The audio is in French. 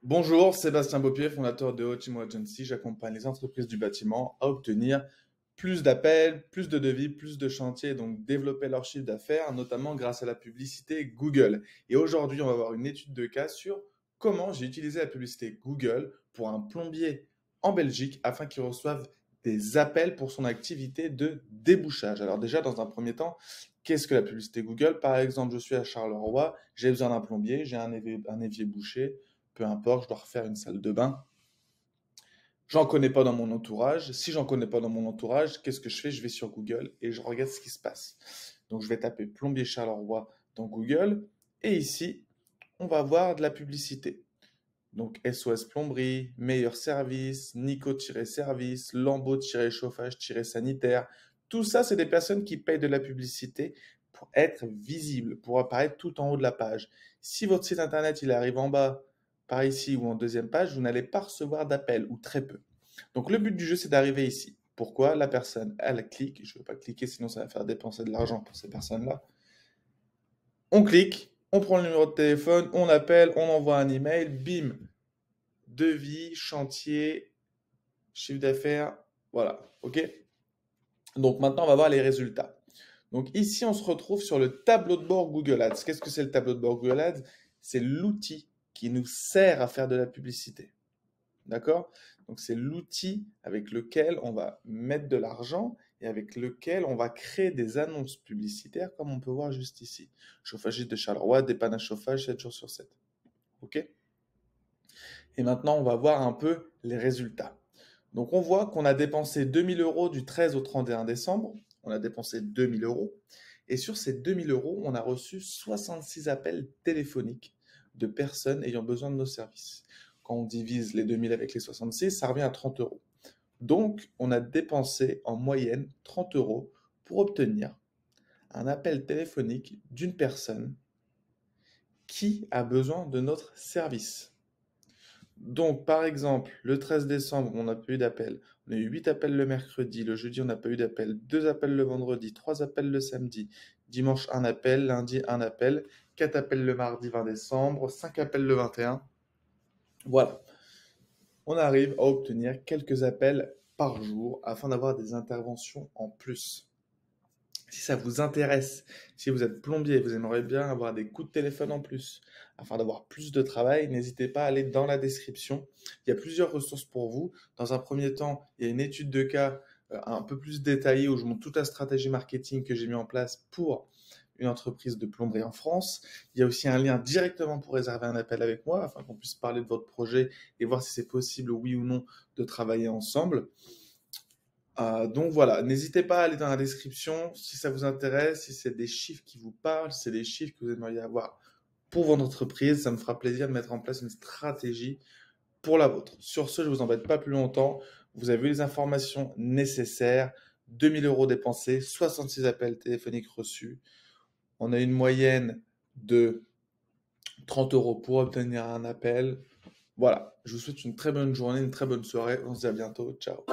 Bonjour, Sébastien Beaupier, fondateur de Otimo Agency. J'accompagne les entreprises du bâtiment à obtenir plus d'appels, plus de devis, plus de chantiers, donc développer leur chiffre d'affaires, notamment grâce à la publicité Google. Et aujourd'hui, on va voir une étude de cas sur comment j'ai utilisé la publicité Google pour un plombier en Belgique afin qu'il reçoive des appels pour son activité de débouchage. Alors déjà, dans un premier temps, qu'est-ce que la publicité Google? Par exemple, je suis à Charleroi, j'ai besoin d'un plombier, j'ai un évier bouché, peu importe, je dois refaire une salle de bain. J'en connais pas dans mon entourage. Si j'en connais pas dans mon entourage, qu'est-ce que je fais? Je vais sur Google et je regarde ce qui se passe. Donc je vais taper plombier Charleroi dans Google et ici, on va voir de la publicité. Donc SOS plomberie, meilleur service, Nico-service, Lambeau-chauffage-sanitaire. Tout ça, c'est des personnes qui payent de la publicité pour être visibles, pour apparaître tout en haut de la page. Si votre site internet il arrive en bas, par ici ou en deuxième page, vous n'allez pas recevoir d'appel ou très peu. Donc le but du jeu, c'est d'arriver ici. Pourquoi? La personne, elle clique. Je ne veux pas cliquer, sinon ça va faire dépenser de l'argent pour ces personnes-là. On clique, on prend le numéro de téléphone, on appelle, on envoie un email, bim, devis, chantier, chiffre d'affaires, voilà, ok? Donc maintenant, on va voir les résultats. Donc ici, on se retrouve sur le tableau de bord Google Ads. Qu'est-ce que c'est le tableau de bord Google Ads? C'est l'outil qui nous sert à faire de la publicité. D'accord? Donc c'est l'outil avec lequel on va mettre de l'argent et avec lequel on va créer des annonces publicitaires comme on peut voir juste ici. Chauffagiste de Charleroi, dépannage chauffage 7 jours sur 7. Ok? Et maintenant, on va voir un peu les résultats. Donc, on voit qu'on a dépensé 2000 euros du 13 au 31 décembre. On a dépensé 2000 euros. Et sur ces 2000 euros, on a reçu 66 appels téléphoniques de personnes ayant besoin de nos services. Quand on divise les 2000 avec les 66, ça revient à 30 euros. Donc, on a dépensé en moyenne 30 euros pour obtenir un appel téléphonique d'une personne qui a besoin de notre service. Donc, par exemple, le 13 décembre, on n'a pas eu d'appel. On a eu 8 appels le mercredi. Le jeudi, on n'a pas eu d'appel. 2 appels le vendredi. 3 appels le samedi. Dimanche, un appel. Lundi, un appel. 4 appels le mardi 20 décembre. 5 appels le 21. Voilà. On arrive à obtenir quelques appels par jour afin d'avoir des interventions en plus. Si ça vous intéresse, si vous êtes plombier, vous aimeriez bien avoir des coups de téléphone en plus, afin d'avoir plus de travail, n'hésitez pas à aller dans la description. Il y a plusieurs ressources pour vous. Dans un premier temps, il y a une étude de cas un peu plus détaillée où je montre toute la stratégie marketing que j'ai mis en place pour une entreprise de plomberie en France. Il y a aussi un lien directement pour réserver un appel avec moi, afin qu'on puisse parler de votre projet et voir si c'est possible, oui ou non, de travailler ensemble. Donc voilà, n'hésitez pas à aller dans la description si ça vous intéresse, si c'est des chiffres qui vous parlent, si c'est des chiffres que vous aimeriez avoir pour votre entreprise, ça me fera plaisir de mettre en place une stratégie pour la vôtre. Sur ce, je ne vous embête pas plus longtemps. Vous avez eu les informations nécessaires. 2000 euros dépensés, 66 appels téléphoniques reçus. On a une moyenne de 30 euros pour obtenir un appel. Voilà, je vous souhaite une très bonne journée, une très bonne soirée. On se dit à bientôt. Ciao.